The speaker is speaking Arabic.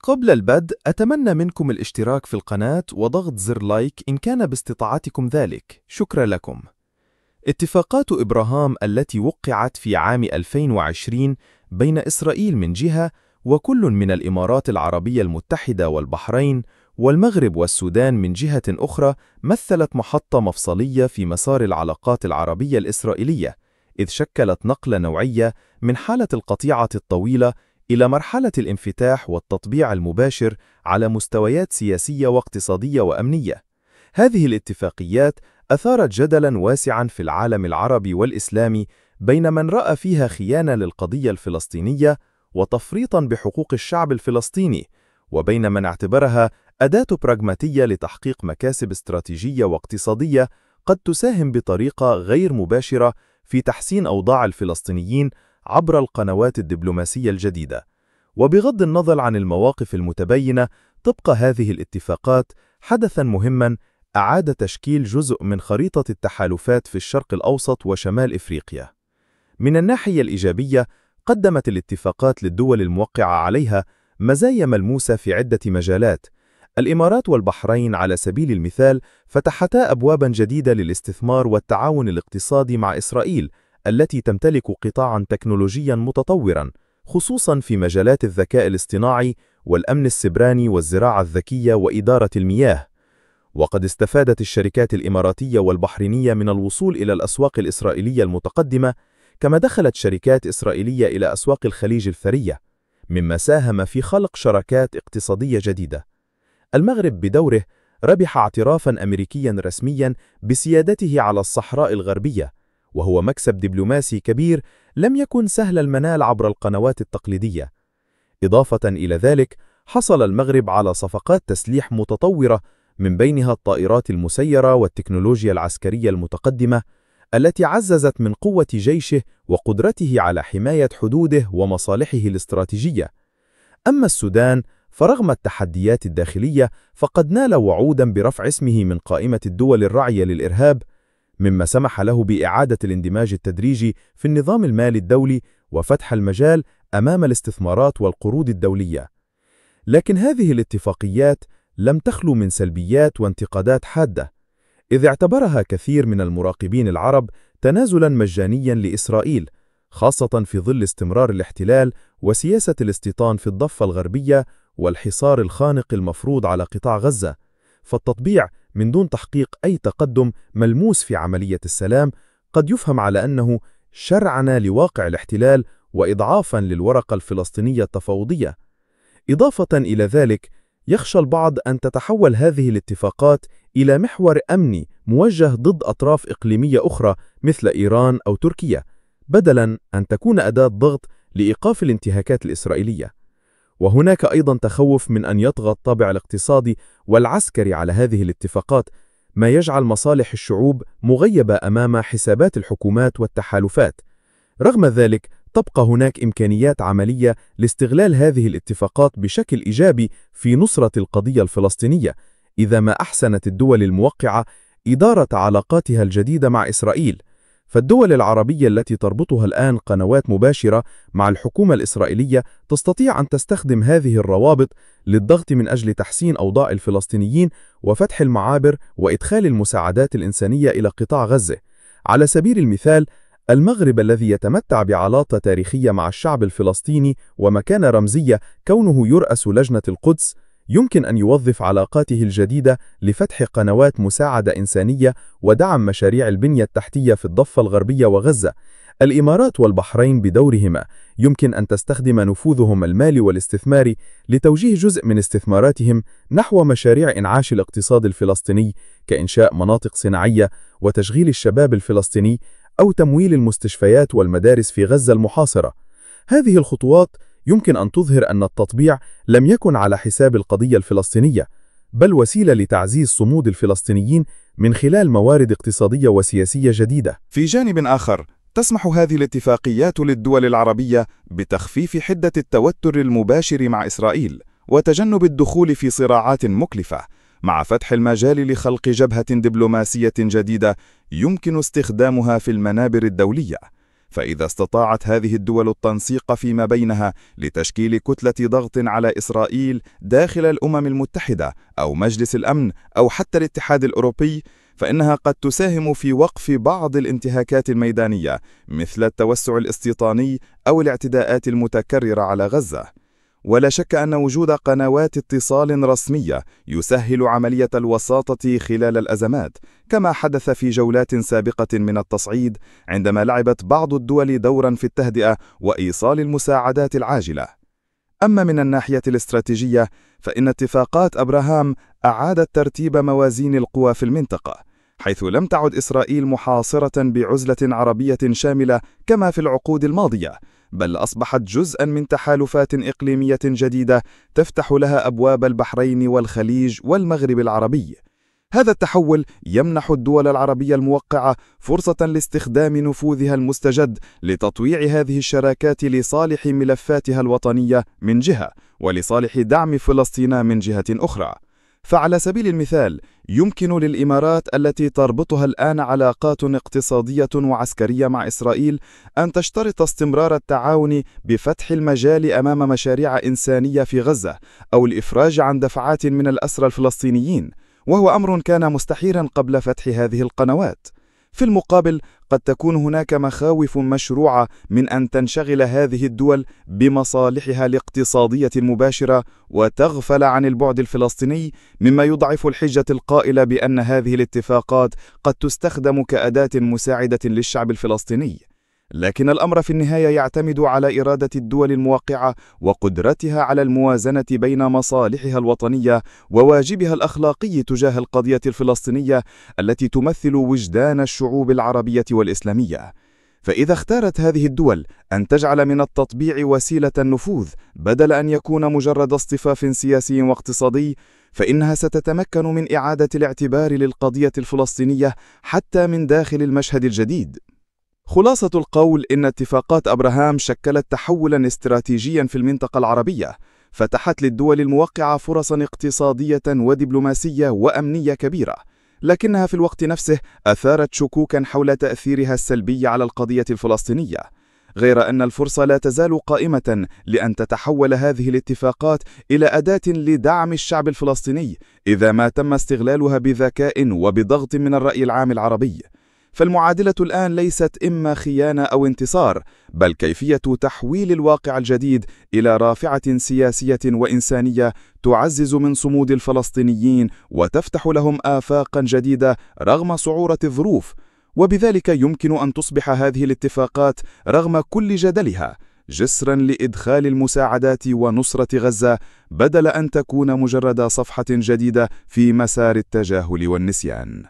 قبل البدء أتمنى منكم الاشتراك في القناة وضغط زر لايك إن كان باستطاعتكم ذلك. شكرا لكم. اتفاقات إبراهام التي وقعت في عام 2020 بين إسرائيل من جهة وكل من الإمارات العربية المتحدة والبحرين والمغرب والسودان من جهة أخرى مثلت محطة مفصلية في مسار العلاقات العربية الإسرائيلية، إذ شكلت نقلة نوعية من حالة القطيعة الطويلة إلى مرحلة الانفتاح والتطبيع المباشر على مستويات سياسية واقتصادية وأمنية. هذه الاتفاقيات أثارت جدلاً واسعاً في العالم العربي والإسلامي بين من رأى فيها خيانة للقضية الفلسطينية وتفريطاً بحقوق الشعب الفلسطيني، وبين من اعتبرها أداة براغماتية لتحقيق مكاسب استراتيجية واقتصادية قد تساهم بطريقة غير مباشرة في تحسين أوضاع الفلسطينيين عبر القنوات الدبلوماسية الجديدة. وبغض النظر عن المواقف المتباينة، تبقى هذه الاتفاقات حدثاً مهماً أعاد تشكيل جزء من خريطة التحالفات في الشرق الأوسط وشمال إفريقيا. من الناحية الإيجابية، قدمت الاتفاقات للدول الموقعة عليها مزايا ملموسة في عدة مجالات. الإمارات والبحرين على سبيل المثال فتحتا أبواباً جديدة للاستثمار والتعاون الاقتصادي مع إسرائيل، التي تمتلك قطاعاً تكنولوجياً متطوراً، خصوصاً في مجالات الذكاء الاصطناعي والأمن السيبراني والزراعة الذكية وإدارة المياه. وقد استفادت الشركات الإماراتية والبحرينية من الوصول إلى الأسواق الإسرائيلية المتقدمة، كما دخلت شركات إسرائيلية إلى أسواق الخليج الثرية، مما ساهم في خلق شراكات اقتصادية جديدة. المغرب بدوره ربح اعترافاً أمريكياً رسمياً بسيادته على الصحراء الغربية، وهو مكسب دبلوماسي كبير لم يكن سهل المنال عبر القنوات التقليدية. إضافة إلى ذلك، حصل المغرب على صفقات تسليح متطورة، من بينها الطائرات المسيرة والتكنولوجيا العسكرية المتقدمة، التي عززت من قوة جيشه وقدرته على حماية حدوده ومصالحه الاستراتيجية. أما السودان، فرغم التحديات الداخلية فقد نال وعوداً برفع اسمه من قائمة الدول الراعية للإرهاب، مما سمح له بإعادة الاندماج التدريجي في النظام المالي الدولي وفتح المجال أمام الاستثمارات والقروض الدولية. لكن هذه الاتفاقيات لم تخلو من سلبيات وانتقادات حادة، إذ اعتبرها كثير من المراقبين العرب تنازلاً مجانياً لإسرائيل، خاصة في ظل استمرار الاحتلال وسياسة الاستيطان في الضفة الغربية والحصار الخانق المفروض على قطاع غزة. فالتطبيع من دون تحقيق أي تقدم ملموس في عملية السلام قد يفهم على أنه شرعنة لواقع الاحتلال وإضعافاً للورقة الفلسطينية التفاوضية. إضافة إلى ذلك، يخشى البعض أن تتحول هذه الاتفاقات إلى محور أمني موجه ضد أطراف إقليمية أخرى مثل إيران أو تركيا، بدلاً أن تكون أداة ضغط لإيقاف الانتهاكات الإسرائيلية. وهناك أيضاً تخوف من أن يطغى الطابع الاقتصادي والعسكري على هذه الاتفاقات، ما يجعل مصالح الشعوب مغيبة أمام حسابات الحكومات والتحالفات. رغم ذلك، تبقى هناك إمكانيات عملية لاستغلال هذه الاتفاقات بشكل إيجابي في نصرة القضية الفلسطينية، إذا ما أحسنت الدول الموقعة إدارة علاقاتها الجديدة مع إسرائيل. فالدول العربية التي تربطها الآن قنوات مباشرة مع الحكومة الإسرائيلية تستطيع أن تستخدم هذه الروابط للضغط من أجل تحسين أوضاع الفلسطينيين وفتح المعابر وإدخال المساعدات الإنسانية إلى قطاع غزة. على سبيل المثال، المغرب الذي يتمتع بعلاقة تاريخية مع الشعب الفلسطيني ومكانة رمزية كونه يرأس لجنة القدس، يمكن أن يوظف علاقاته الجديدة لفتح قنوات مساعدة إنسانية ودعم مشاريع البنية التحتية في الضفة الغربية وغزة. الإمارات والبحرين بدورهما يمكن أن تستخدم نفوذهم المالي والاستثماري لتوجيه جزء من استثماراتهم نحو مشاريع إنعاش الاقتصاد الفلسطيني، كإنشاء مناطق صناعية وتشغيل الشباب الفلسطيني أو تمويل المستشفيات والمدارس في غزة المحاصرة. هذه الخطوات يمكن أن تظهر أن التطبيع لم يكن على حساب القضية الفلسطينية، بل وسيلة لتعزيز صمود الفلسطينيين من خلال موارد اقتصادية وسياسية جديدة. في جانب آخر، تسمح هذه الاتفاقيات للدول العربية بتخفيف حدة التوتر المباشر مع إسرائيل وتجنب الدخول في صراعات مكلفة، مع فتح المجال لخلق جبهة دبلوماسية جديدة يمكن استخدامها في المنابر الدولية. فإذا استطاعت هذه الدول التنسيق فيما بينها لتشكيل كتلة ضغط على إسرائيل داخل الأمم المتحدة أو مجلس الأمن أو حتى الاتحاد الأوروبي، فإنها قد تساهم في وقف بعض الانتهاكات الميدانية مثل التوسع الاستيطاني أو الاعتداءات المتكررة على غزة. ولا شك أن وجود قنوات اتصال رسمية يسهل عملية الوساطة خلال الأزمات، كما حدث في جولات سابقة من التصعيد عندما لعبت بعض الدول دورا في التهدئة وإيصال المساعدات العاجلة. أما من الناحية الاستراتيجية، فإن اتفاقات أبراهام أعادت ترتيب موازين القوى في المنطقة، حيث لم تعد إسرائيل محاصرة بعزلة عربية شاملة كما في العقود الماضية، بل أصبحت جزءا من تحالفات إقليمية جديدة تفتح لها أبواب البحرين والخليج والمغرب العربي. هذا التحول يمنح الدول العربية الموقعة فرصة لاستخدام نفوذها المستجد لتطويع هذه الشراكات لصالح ملفاتها الوطنية من جهة، ولصالح دعم فلسطين من جهة أخرى. فعلى سبيل المثال، يمكن للإمارات التي تربطها الآن علاقات اقتصادية وعسكرية مع إسرائيل أن تشترط استمرار التعاون بفتح المجال أمام مشاريع إنسانية في غزة أو الإفراج عن دفعات من الأسرى الفلسطينيين، وهو أمر كان مستحيلا قبل فتح هذه القنوات. في المقابل، قد تكون هناك مخاوف مشروعة من أن تنشغل هذه الدول بمصالحها الاقتصادية المباشرة وتغفل عن البعد الفلسطيني، مما يضعف الحجة القائلة بأن هذه الاتفاقات قد تستخدم كأداة مساعدة للشعب الفلسطيني. لكن الأمر في النهاية يعتمد على إرادة الدول الموقعة وقدرتها على الموازنة بين مصالحها الوطنية وواجبها الأخلاقي تجاه القضية الفلسطينية التي تمثل وجدان الشعوب العربية والإسلامية. فإذا اختارت هذه الدول أن تجعل من التطبيع وسيلة النفوذ بدل أن يكون مجرد اصطفاف سياسي واقتصادي، فإنها ستتمكن من إعادة الاعتبار للقضية الفلسطينية حتى من داخل المشهد الجديد. خلاصة القول إن اتفاقات أبراهام شكلت تحولا استراتيجيا في المنطقة العربية، فتحت للدول الموقعة فرصا اقتصادية ودبلوماسية وأمنية كبيرة، لكنها في الوقت نفسه أثارت شكوكا حول تأثيرها السلبي على القضية الفلسطينية، غير أن الفرصة لا تزال قائمة لأن تتحول هذه الاتفاقات إلى أداة لدعم الشعب الفلسطيني إذا ما تم استغلالها بذكاء وبضغط من الرأي العام العربي. فالمعادلة الآن ليست إما خيانة أو انتصار، بل كيفية تحويل الواقع الجديد إلى رافعة سياسية وإنسانية تعزز من صمود الفلسطينيين وتفتح لهم آفاقا جديدة رغم صعورة الظروف. وبذلك يمكن أن تصبح هذه الاتفاقات رغم كل جدلها جسرا لإدخال المساعدات ونصرة غزة، بدل أن تكون مجرد صفحة جديدة في مسار التجاهل والنسيان.